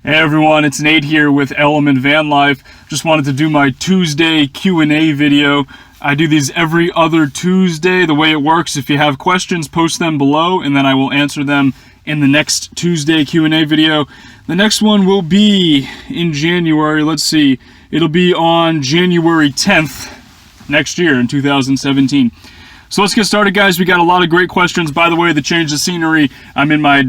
Hey everyone, it's Nate here with Element Van Life. Just wanted to do my Tuesday Q&A video. I do these every other Tuesday. The way it works, if you have questions, post them below, and then I will answer them in the next Tuesday Q&A video. The next one will be in January. Let's see. It'll be on January 10th next year in 2017. So let's get started, guys. We got a lot of great questions. By the way, to change the scenery, I'm in my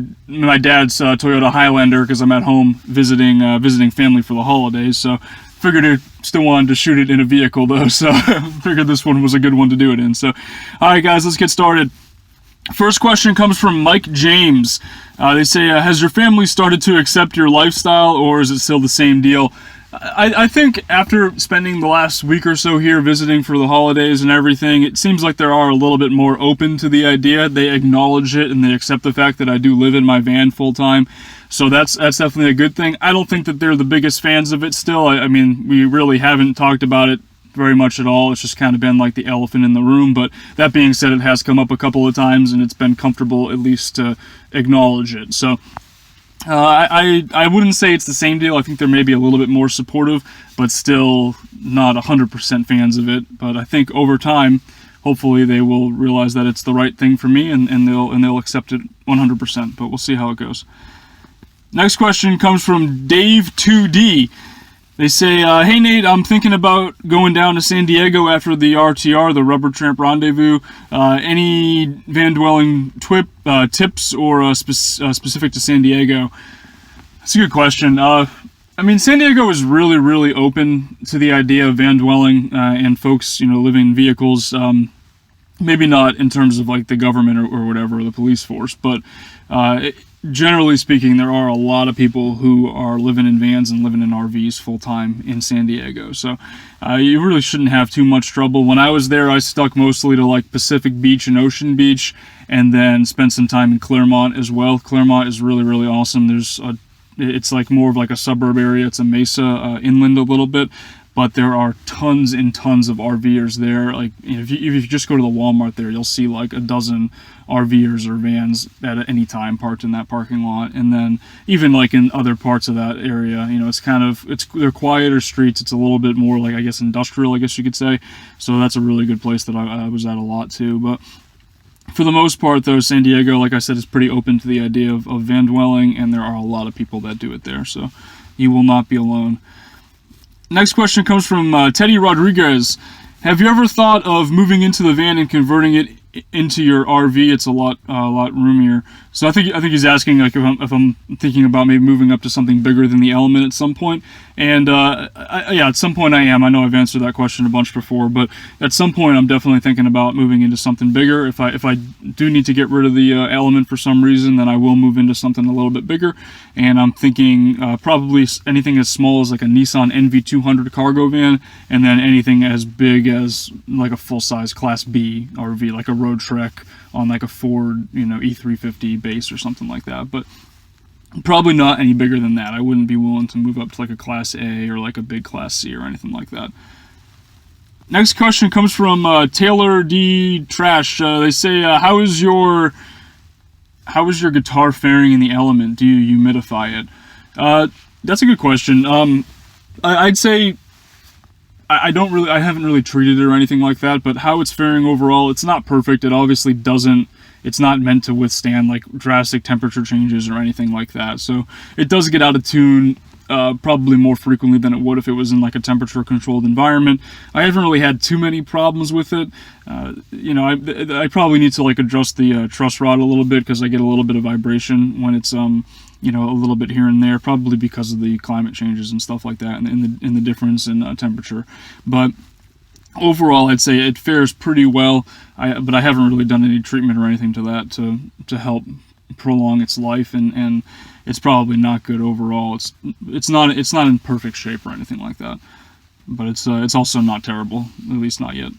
dad's Toyota Highlander because I'm at home visiting family for the holidays. So figured I still wanted to shoot it in a vehicle though. So figured this one was a good one to do it in. So, all right, guys, let's get started. First question comes from Mike James. They say, has your family started to accept your lifestyle, or is it still the same deal? I think after spending the last week or so here visiting for the holidays and everything, it seems like they are a little bit more open to the idea. They acknowledge it and they accept the fact that I do live in my van full time. So that's definitely a good thing. I don't think that they're the biggest fans of it still. I mean, we really haven't talked about it very much at all. It's just kind of been like the elephant in the room. But that being said, it has come up a couple of times and it's been comfortable at least to acknowledge it. So I wouldn't say it's the same deal. I think they're maybe a little bit more supportive, but still not 100% fans of it. But I think over time, hopefully they will realize that it's the right thing for me and they'll accept it 100%. But we'll see how it goes. Next question comes from Dave2D. They say, hey Nate, I'm thinking about going down to San Diego after the RTR, the Rubber Tramp Rendezvous. Any van dwelling tips or specific to San Diego? That's a good question. I mean, San Diego is really, really open to the idea of van dwelling and folks, living in vehicles. Maybe not in terms of like the government or whatever, or the police force, but generally speaking, there are a lot of people who are living in vans and living in RVs full time in San Diego. So you really shouldn't have too much trouble. When I was there, I stuck mostly to like Pacific Beach and Ocean Beach, and then spent some time in Claremont as well. Claremont is really, really awesome. It's like more of like a suburb area. It's a mesa inland a little bit. But there are tons and tons of RVers there. Like if you just go to the Walmart there, you'll see like a dozen RVers or vans at any time parked in that parking lot. And then even like in other parts of that area, they're quieter streets. It's a little bit more like, I guess, industrial, I guess you could say. So that's a really good place that I was at a lot too. But for the most part, though, San Diego, like I said, is pretty open to the idea of van dwelling, and there are a lot of people that do it there. So you will not be alone. Next question comes from Teddy Rodriguez. Have you ever thought of moving into the van and converting it into your RV? It's a lot roomier. So I think he's asking like if I'm thinking about maybe moving up to something bigger than the Element at some point. And yeah, at some point I am. I know I've answered that question a bunch before, but at some point I'm definitely thinking about moving into something bigger. If I do need to get rid of the Element for some reason, then I will move into something a little bit bigger. And I'm thinking probably anything as small as like a Nissan NV200 cargo van, and then anything as big as like a full-size Class B RV, like a road trek on like a Ford, E350 base or something like that. But probably not any bigger than that. I wouldn't be willing to move up to like a Class A or like a big Class C or anything like that. Next question comes from Taylor D. Trash. They say, how is your guitar faring in the Element? Do you humidify it? That's a good question. I'd say I haven't really treated it or anything like that, but how it's faring overall, it's not perfect. It obviously it's not meant to withstand like drastic temperature changes or anything like that. So it does get out of tune probably more frequently than it would if it was in like a temperature controlled environment. I haven't really had too many problems with it. I probably need to like adjust the truss rod a little bit because I get a little bit of vibration when it's a little bit here and there, probably because of the climate changes and stuff like that, and in the difference in temperature. But overall, I'd say it fares pretty well. But I haven't really done any treatment or anything to that to help prolong its life, and it's probably not good overall. It's not in perfect shape or anything like that, but it's also not terrible, at least not yet.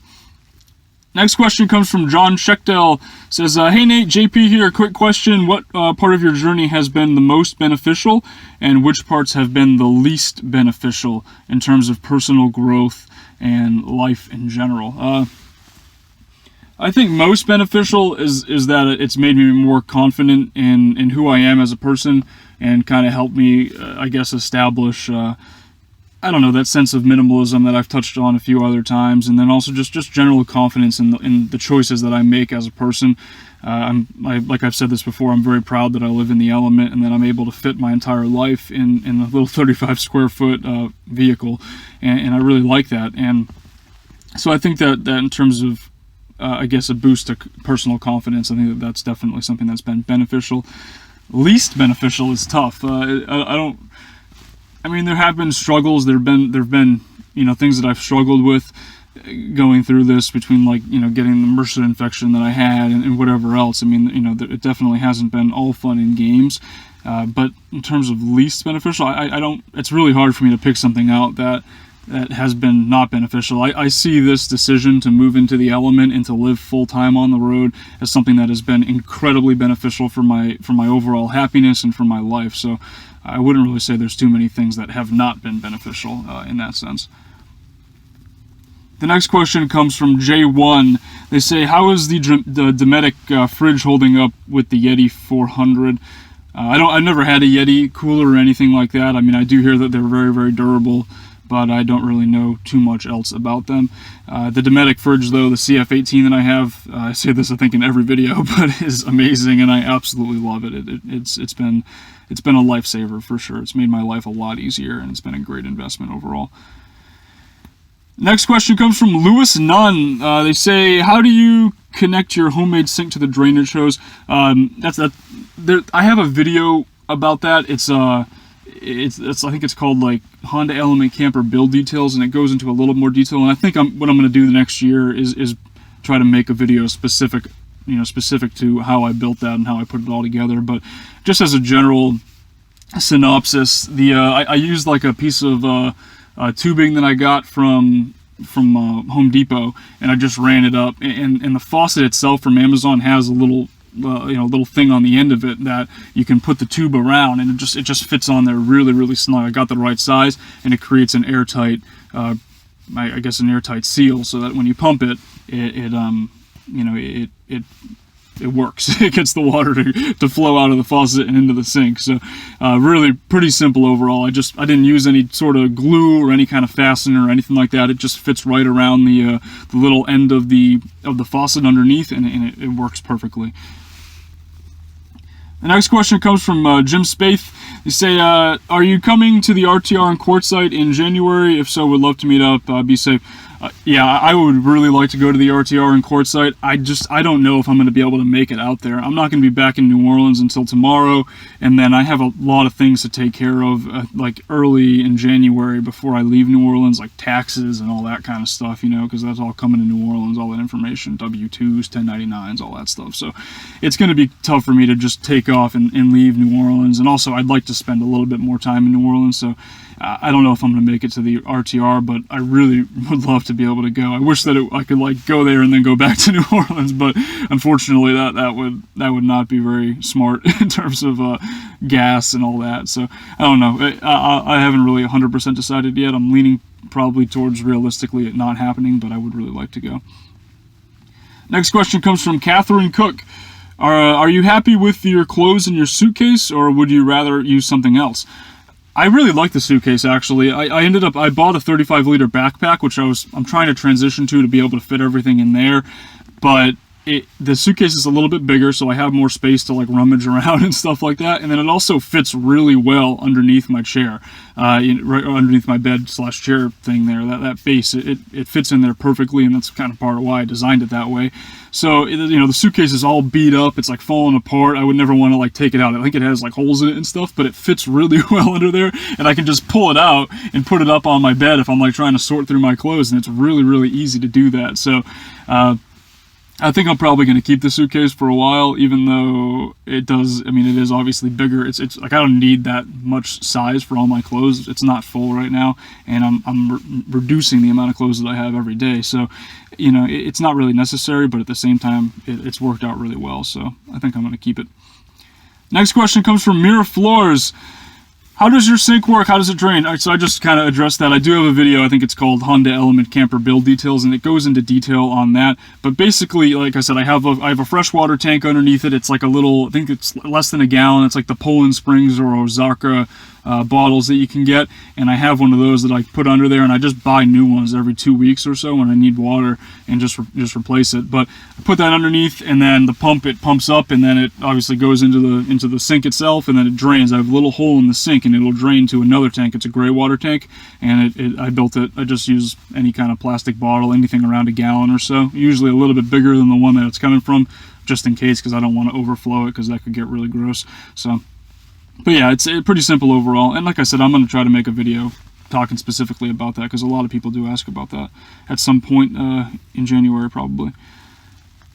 Next question comes from John Schechtell. Says, hey Nate, JP here, quick question. What part of your journey has been the most beneficial, and which parts have been the least beneficial in terms of personal growth and life in general? I think most beneficial is that it's made me more confident in who I am as a person and kind of helped me, I guess, establish, I don't know, that sense of minimalism that I've touched on a few other times, and then also just general confidence in the choices that I make as a person. Like I've said this before, I'm very proud that I live in the element and that I'm able to fit my entire life in a little 35 square foot vehicle, and I really like that. And so I think that in terms of, I guess, a boost to personal confidence, I think that's definitely something that's been beneficial. Least beneficial is tough. I mean, there have been struggles. There've been things that I've struggled with going through this, between getting the MRSA infection that I had and whatever else. I mean, it definitely hasn't been all fun and games. But in terms of least beneficial, I don't. It's really hard for me to pick something out that has been not beneficial. I see this decision to move into the element and to live full time on the road as something that has been incredibly beneficial for my overall happiness and for my life. So I wouldn't really say there's too many things that have not been beneficial in that sense. The next question comes from J1. They say, how is the Dometic fridge holding up with the Yeti 400? I've never had a Yeti cooler or anything like that. I mean, I do hear that they're very, very durable, but I don't really know too much else about them. The Dometic fridge, though, the CF18 that I have, I say this I think in every video, but is amazing, and I absolutely love it. It's been a lifesaver for sure. It's made my life a lot easier, and it's been a great investment overall. Next question comes from Lewis Nunn. They say, how do you connect your homemade sink to the drainage hose? I have a video about that. It's I think it's called like Honda Element Camper build details, and it goes into a little more detail. And I think what I'm going to do the next year is try to make a video specific to how I built that and how I put it all together. But just as a general synopsis, I used like a piece of tubing that I got from Home Depot, and I just ran it up. And the faucet itself from Amazon has a little little thing on the end of it that you can put the tube around, and it just fits on there really, really snug. I got the right size, and it creates an airtight, I guess an airtight seal, so that when you pump it, it works. It gets the water to flow out of the faucet and into the sink. So really pretty simple overall. I didn't use any sort of glue or any kind of fastener or anything like that. It just fits right around the little end of the faucet underneath, and it works perfectly. The next question comes from Jim Spaeth. They say, are you coming to the RTR and Quartzsite in January? If so, would love to meet up. Be safe. Yeah, I would really like to go to the RTR and Quartzsite. I don't know if I'm going to be able to make it out there. I'm not going to be back in New Orleans until tomorrow, and then I have a lot of things to take care of, like early in January before I leave New Orleans, like taxes and all that kind of stuff, because that's all coming to New Orleans, all that information, W-2s, 1099s, all that stuff. So it's going to be tough for me to just take off and leave New Orleans, and also I'd like to spend a little bit more time in New Orleans, so I don't know if I'm going to make it to the RTR, but I really would love to be able to go. I wish that I could go there and then go back to New Orleans, but unfortunately that would not be very smart in terms of gas and all that. So I don't know. I haven't really 100% decided yet. I'm leaning probably towards realistically it not happening, but I would really like to go. Next question comes from Catherine Cook. Are you happy with your clothes in your suitcase, or would you rather use something else? I really like the suitcase, actually. I bought a 35-liter backpack, which I'm trying to transition to be able to fit everything in there, but the suitcase is a little bit bigger, so I have more space to rummage around and stuff like that, and then it also fits really well underneath my chair, right underneath my bed/chair thing there. That base, it fits in there perfectly, and that's kind of part of why I designed it that way. So the suitcase is all beat up, it's falling apart. I would never want to take it out. I think it has holes in it and stuff, but it fits really well under there, and I can just pull it out and put it up on my bed if I'm trying to sort through my clothes, and it's really, really easy to do that. So I think I'm probably going to keep the suitcase for a while, even though it is obviously bigger. It's I don't need that much size for all my clothes. It's not full right now, and I'm reducing the amount of clothes that I have every day. So, it's not really necessary, but at the same time, it's worked out really well. So I think I'm going to keep it. Next question comes from Mira Flores. How does your sink work? How does it drain? All right, so I just kind of addressed that. I do have a video, I think it's called Honda Element Camper Build Details, and it goes into detail on that. But basically, like I said, I have a freshwater tank underneath it. It's like a little, I think it's less than a gallon. It's like the Poland Springs or Osaka bottles that you can get, and I have one of those that I put under there, and I just buy new ones every 2 weeks or so when I need water, and just replace it. But I put that underneath, and then it pumps up, and then it obviously goes into the sink itself, and then it drains. I have a little hole in the sink, and it'll drain to another tank. It's a gray water tank, and I built it. I just use any kind of plastic bottle, anything around a gallon or so, usually a little bit bigger than the one that it's coming from, just in case, because I don't want to overflow it, because that could get really gross. So, but yeah, it's pretty simple overall. And like I said, I'm going to try to make a video talking specifically about that, because a lot of people do ask about that at some point in January, probably.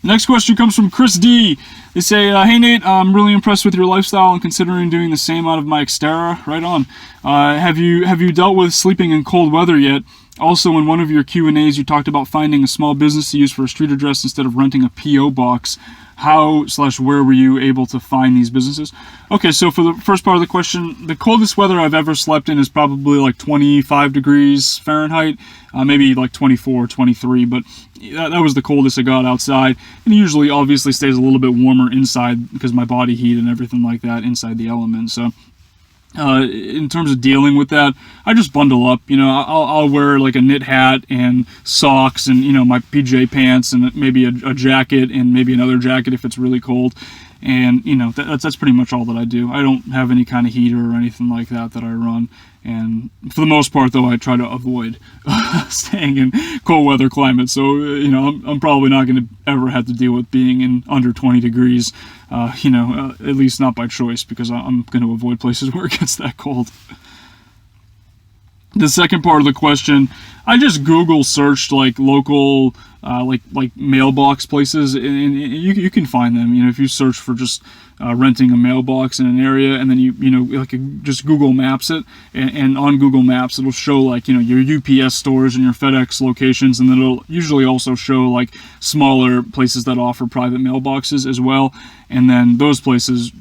The next question comes from Chris D. They say, hey Nate, I'm really impressed with your lifestyle and considering doing the same out of my Xterra. Right on. Have you dealt with sleeping in cold weather yet? Also, in one of your Q&As, you talked about finding a small business to use for a street address instead of renting a P.O. box. How/where were you able to find these businesses? Okay, so for the first part of the question, the coldest weather I've ever slept in is probably like 25 degrees Fahrenheit, maybe like 24, 23, but that was the coldest I got outside. And it usually obviously stays a little bit warmer inside because my body heat and everything like that inside the element. So in terms of dealing with that, I just bundle up. You know, I'll wear like a knit hat and socks and, you know, my PJ pants and maybe a jacket and maybe another jacket if it's really cold. And, you know, that's pretty much all that I do. I don't have any kind of heater or anything like that I run. And for the most part, though, I try to avoid staying in cold weather climates. So, you know, I'm probably not going to ever have to deal with being in under 20 degrees, you know, at least not by choice, because I'm going to avoid places where it gets that cold. The second part of the question, I just Google searched like local like mailbox places, and you can find them. You know, if you search for just renting a mailbox in an area, and then you know like just Google Maps it, and on Google Maps it'll show like, you know, your UPS stores and your FedEx locations, and then it'll usually also show like smaller places that offer private mailboxes as well. And then those places,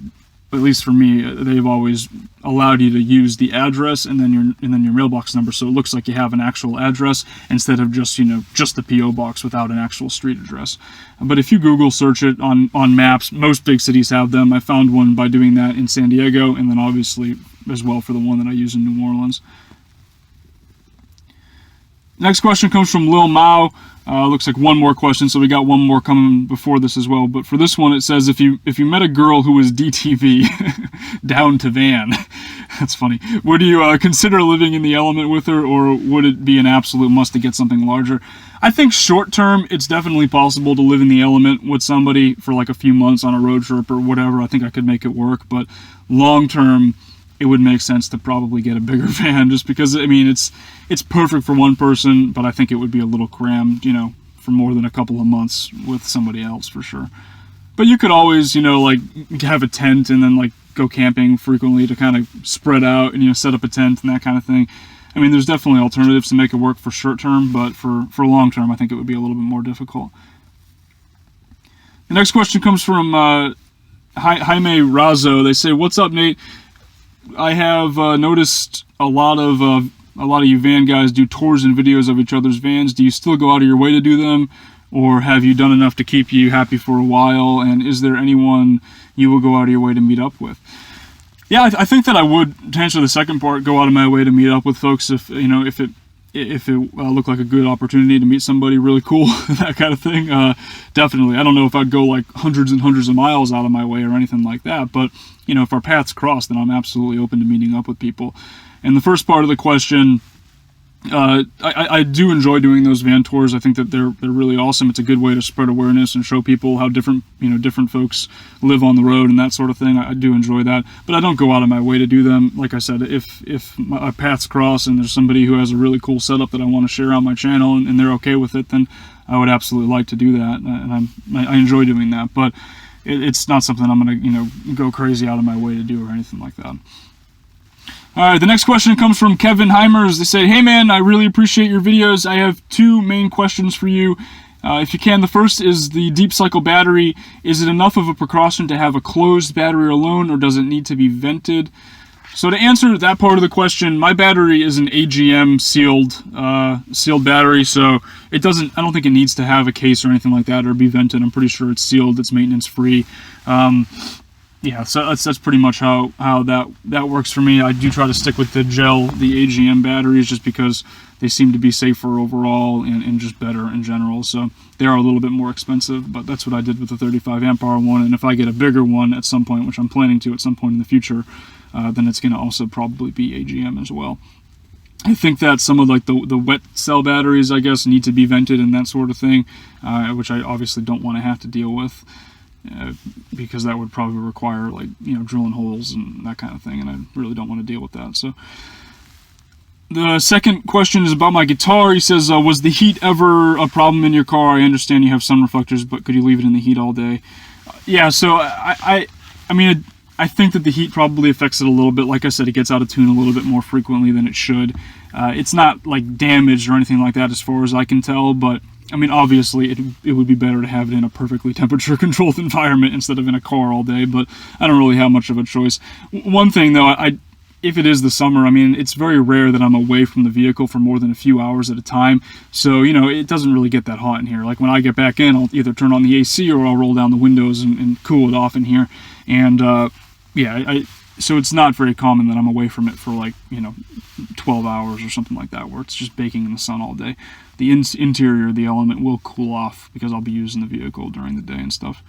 at least for me, they've always allowed you to use the address and then your mailbox number, so it looks like you have an actual address instead of just, you know, just the PO box without an actual street address. But if you Google search it on maps, most big cities have them. I found one by doing that in San Diego, and then obviously as well for the one that I use in New Orleans. Next question comes from Lil Mao. Looks like one more question, so we got one more coming before this as well. But for this one, it says, if you met a girl who was DTV, down to van, that's funny, would you consider living in the element with her, or would it be an absolute must to get something larger? I think short term, it's definitely possible to live in the element with somebody for like a few months on a road trip or whatever. I think I could make it work, but long term, it would make sense to probably get a bigger van, just because, I mean, it's perfect for one person, but I think it would be a little crammed, you know, for more than a couple of months with somebody else for sure. But you could always, you know, like have a tent and then like go camping frequently to kind of spread out and, you know, set up a tent and that kind of thing. I mean, there's definitely alternatives to make it work for short term, but for long term, I think it would be a little bit more difficult. The next question comes from Jaime Razo. They say, "What's up, Nate? I have noticed a lot of you van guys do tours and videos of each other's vans. Do you still go out of your way to do them, or have you done enough to keep you happy for a while? And is there anyone you will go out of your way to meet up with?" Yeah, I think that I would, to answer the second part, go out of my way to meet up with folks if, you know, if it looked like a good opportunity to meet somebody really cool, that kind of thing. Definitely. I don't know if I'd go like hundreds and hundreds of miles out of my way or anything like that, but, you know, if our paths cross, then I'm absolutely open to meeting up with people. And the first part of the question, I do enjoy doing those van tours. I think that they're really awesome. It's a good way to spread awareness and show people how different folks live on the road and that sort of thing. I do enjoy that, but I don't go out of my way to do them. Like I said, if my paths cross and there's somebody who has a really cool setup that I want to share on my channel and they're okay with it, then I would absolutely like to do that, and I enjoy doing that. But it's not something I'm going to, you know, go crazy out of my way to do or anything like that. All right, the next question comes from Kevin Heimers. They say, "Hey man, I really appreciate your videos. I have two main questions for you. If you can, the first is the deep cycle battery. Is it enough of a precaution to have a closed battery alone, or does it need to be vented?" So to answer that part of the question, my battery is an AGM sealed battery, so it doesn't. I don't think it needs to have a case or anything like that or be vented. I'm pretty sure it's sealed. It's maintenance free. Yeah, so that's pretty much how that works for me. I do try to stick with the AGM batteries, just because they seem to be safer overall and just better in general. So they are a little bit more expensive, but that's what I did with the 35 amp hour one. And if I get a bigger one at some point, which I'm planning to at some point in the future, then it's going to also probably be AGM as well. I think that some of like the wet cell batteries, I guess, need to be vented and that sort of thing, which I obviously don't want to have to deal with. Because that would probably require, like, drilling holes and that kind of thing, and I really don't want to deal with that. So the second question is about my guitar. He says, was the heat ever a problem in your car? I understand you have sun reflectors, but could you leave it in the heat all day? Yeah, so I mean, I think that the heat probably affects it a little bit. Like I said, it gets out of tune a little bit more frequently than it should. It's not like damaged or anything like that as far as I can tell, but I mean, obviously, it would be better to have it in a perfectly temperature-controlled environment instead of in a car all day, but I don't really have much of a choice. One thing, though, if it is the summer, I mean, it's very rare that I'm away from the vehicle for more than a few hours at a time, so, it doesn't really get that hot in here. Like, when I get back in, I'll either turn on the AC or I'll roll down the windows and cool it off in here, and, yeah, so it's not very common that I'm away from it for, like, 12 hours or something like that, where it's just baking in the sun all day. The interior of the Element will cool off because I'll be using the vehicle during the day and stuff.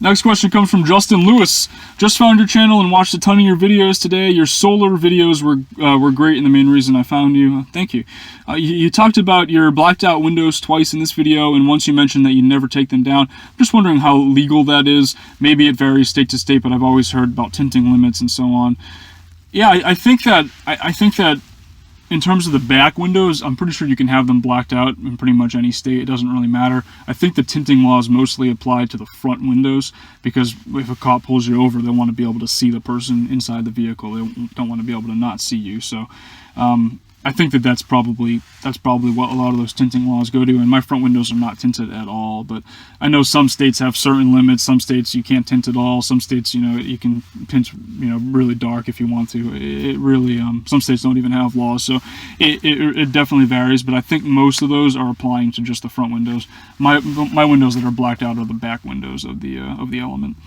Next question comes from Justin Lewis. Just found your channel and watched a ton of your videos today. Your solar videos were great and the main reason I found you. Thank you. You talked about your blacked out windows twice in this video, and once you mentioned that you never take them down. I'm just wondering how legal that is. Maybe it varies state to state, but I've always heard about tinting limits and so on. Yeah, I think that in terms of the back windows, I'm pretty sure you can have them blacked out in pretty much any state. It doesn't really matter. I think the tinting laws mostly apply to the front windows, because if a cop pulls you over, they want to be able to see the person inside the vehicle. They don't want to be able to not see you. So I think that's probably what a lot of those tinting laws go to, and my front windows are not tinted at all, but I know some states have certain limits. Some states you can't tint at all. Some states, you can tint, really dark if you want to. It really, some states don't even have laws, so it definitely varies, but I think most of those are applying to just the front windows. My windows that are blacked out are the back windows of the Element.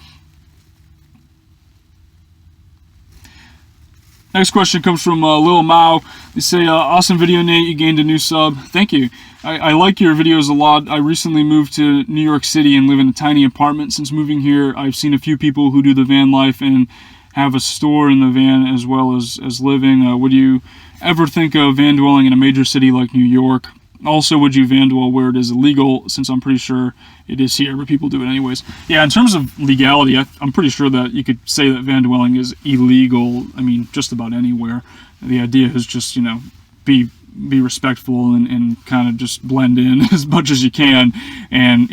Next question comes from Lil Mao. They say, awesome video, Nate. You gained a new sub. Thank you. I like your videos a lot. I recently moved to New York City and live in a tiny apartment. Since moving here, I've seen a few people who do the van life and have a store in the van as well as living. Would you ever think of van dwelling in a major city like New York? Also, would you van dwell where it is illegal, since I'm pretty sure it is here, but people do it anyways? Yeah, in terms of legality, I'm pretty sure that you could say that van dwelling is illegal, I mean, just about anywhere. The idea is just, be respectful and kind of just blend in as much as you can, and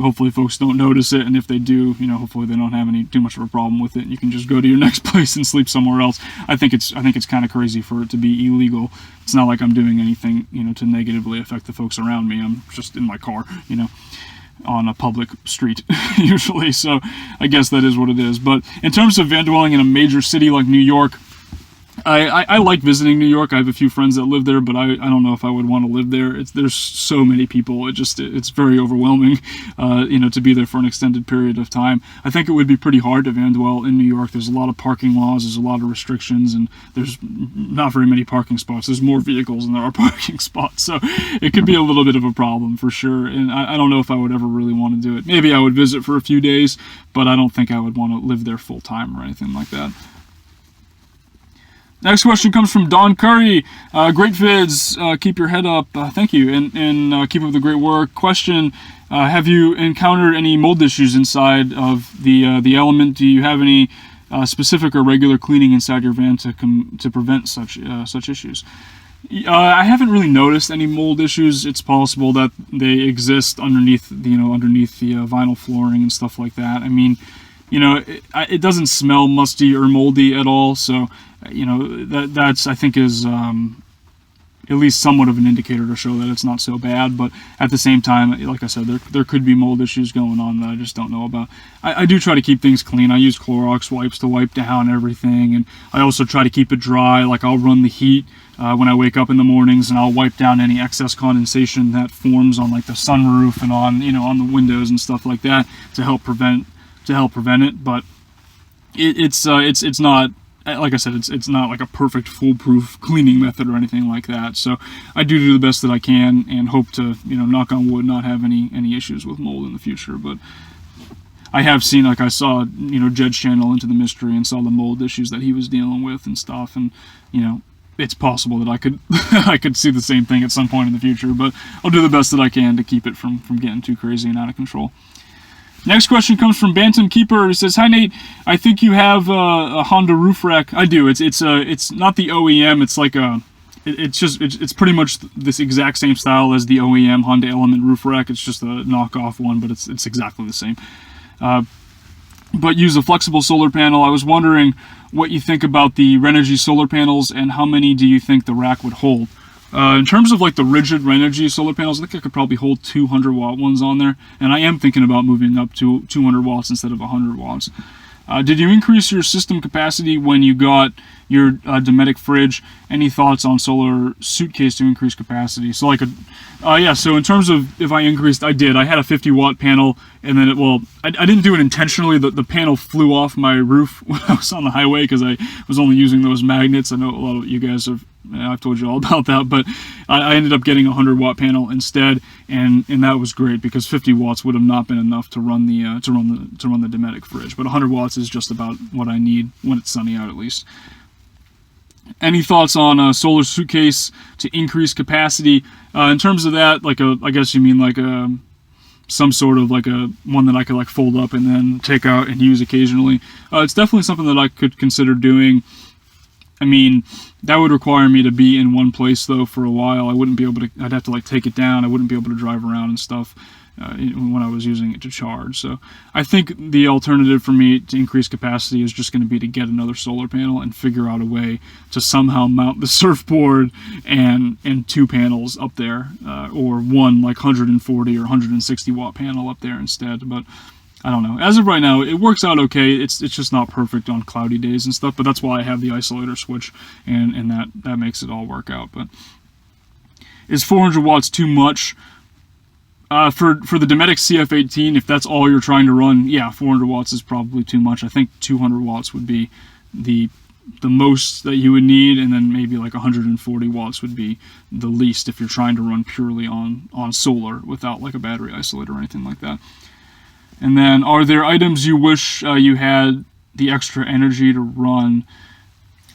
hopefully folks don't notice it, and if they do, hopefully they don't have too much of a problem with it, and you can just go to your next place and sleep somewhere else. I think it's kind of crazy for it to be illegal. It's not like I'm doing anything, to negatively affect the folks around me. I'm just in my car, on a public street usually, so I guess that is what it is. But in terms of van dwelling in a major city like New York, I like visiting New York. I have a few friends that live there, but I don't know if I would want to live there. There's so many people. It's very overwhelming, to be there for an extended period of time. I think it would be pretty hard to van dwell in New York. There's a lot of parking laws. There's a lot of restrictions, and there's not very many parking spots. There's more vehicles than there are parking spots, so it could be a little bit of a problem for sure. And I don't know if I would ever really want to do it. Maybe I would visit for a few days, but I don't think I would want to live there full time or anything like that. Next question comes from Don Curry. Great vids. Keep your head up. Thank you. And keep up the great work. Question, have you encountered any mold issues inside of the Element? Do you have any specific or regular cleaning inside your van to prevent such issues? I haven't really noticed any mold issues. It's possible that they exist underneath the vinyl flooring and stuff like that. I mean, it doesn't smell musty or moldy at all, so that's I think is at least somewhat of an indicator to show that it's not so bad. But at the same time, like I said, there could be mold issues going on that I just don't know about. I do try to keep things clean. I use Clorox wipes to wipe down everything, and I also try to keep it dry. Like I'll run the heat when I wake up in the mornings, and I'll wipe down any excess condensation that forms on like the sunroof and on on the windows and stuff like that to help prevent it. But it's not, like I said, it's not like a perfect foolproof cleaning method or anything like that. So I do the best that I can and hope to, knock on wood, not have any issues with mold in the future. But I have seen, like I saw, Jed's channel Into the Mystery and saw the mold issues that he was dealing with and stuff, and it's possible that I could I could see the same thing at some point in the future. But I'll do the best that I can to keep it from getting too crazy and out of control. Next question comes from Bantam Keeper. He says, "Hi Nate, I think you have a Honda roof rack." I do. It's not the OEM. It's like it's pretty much this exact same style as the OEM Honda Element roof rack. It's just a knockoff one, but it's exactly the same. But use a flexible solar panel. I was wondering what you think about the Renogy solar panels and how many do you think the rack would hold? In terms of like the rigid Renogy solar panels, I think I could probably hold 200 watt ones on there, and I am thinking about moving up to 200 watts instead of 100 watts. Did you increase your system capacity when you got your Dometic fridge? Any thoughts on solar Suitcase to increase capacity? So like so in terms of if I increased, I did. I had a 50 watt panel, and then I didn't do it intentionally. The panel flew off my roof when I was on the highway because I was only using those magnets. I know a lot of you guys I've told you all about that, but I ended up getting a 100 watt panel instead, and that was great because 50 watts would have not been enough to run the Dometic fridge. But 100 watts is just about what I need when it's sunny out, at least. Any thoughts on a solar Suitcase to increase capacity? In terms of that, I guess you mean like some sort of like a one that I could like fold up and then take out and use occasionally. It's definitely something that I could consider doing. I mean, that would require me to be in one place though for a while. I wouldn't be able to. I'd have to like take it down. I wouldn't be able to drive around and stuff when I was using it to charge. So I think the alternative for me to increase capacity is just going to be to get another solar panel and figure out a way to somehow mount the surfboard and two panels up there, or one like 140 or 160 watt panel up there instead. But I don't know. As of right now, it works out okay. It's just not perfect on cloudy days and stuff, but that's why I have the isolator switch, and that makes it all work out. But is 400 watts too much? For the Dometic CF18, if that's all you're trying to run, yeah, 400 watts is probably too much. I think 200 watts would be the most that you would need, and then maybe like 140 watts would be the least if you're trying to run purely on solar without like a battery isolator or anything like that. And then, are there items you wish you had the extra energy to run?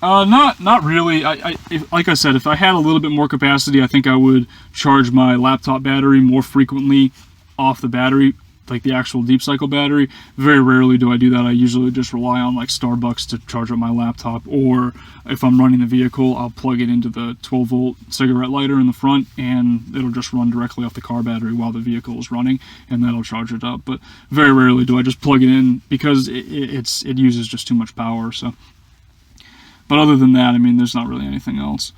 Not really. Like I said, if I had a little bit more capacity, I think I would charge my laptop battery more frequently off the battery, like the actual deep cycle battery. Very rarely do I do that. I usually just rely on like Starbucks to charge up my laptop, or if I'm running the vehicle, I'll plug it into the 12 volt cigarette lighter in the front, and it'll just run directly off the car battery while the vehicle is running, and that'll charge it up. But very rarely do I just plug it in because it uses just too much power. So. But other than that, I mean, there's not really anything else.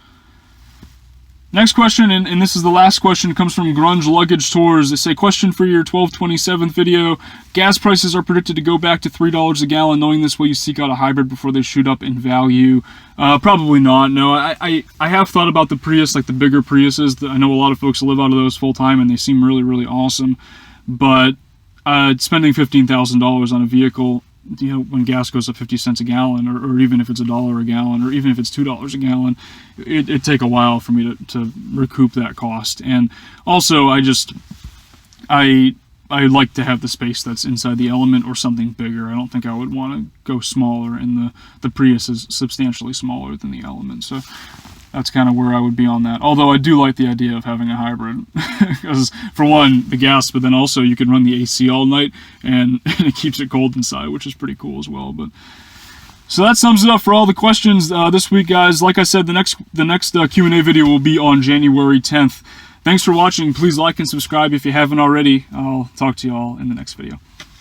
Next question, and this is the last question, comes from Grunge Luggage Tours. They say, question for your 12/27th video. Gas prices are predicted to go back to $3 a gallon. Knowing this, will you seek out a hybrid before they shoot up in value? Probably not. No, I have thought about the Prius, like the bigger Priuses. I know a lot of folks live out of those full time, and they seem really, really awesome. But spending $15,000 on a vehicle, when gas goes up 50 cents a gallon, or even if it's $1 a gallon, or even if it's $2 a gallon, it'd take a while for me to recoup that cost. And also, I like to have the space that's inside the Element or something bigger. I don't think I would want to go smaller, and the Prius is substantially smaller than the Element. So that's kind of where I would be on that. Although I do like the idea of having a hybrid, because for one, the gas, but then also you can run the AC all night, and it keeps it cold inside, which is pretty cool as well. But so that sums it up for all the questions this week, guys. Like I said, the next Q&A video will be on January 10th. Thanks for watching. Please like and subscribe if you haven't already. I'll talk to you all in the next video.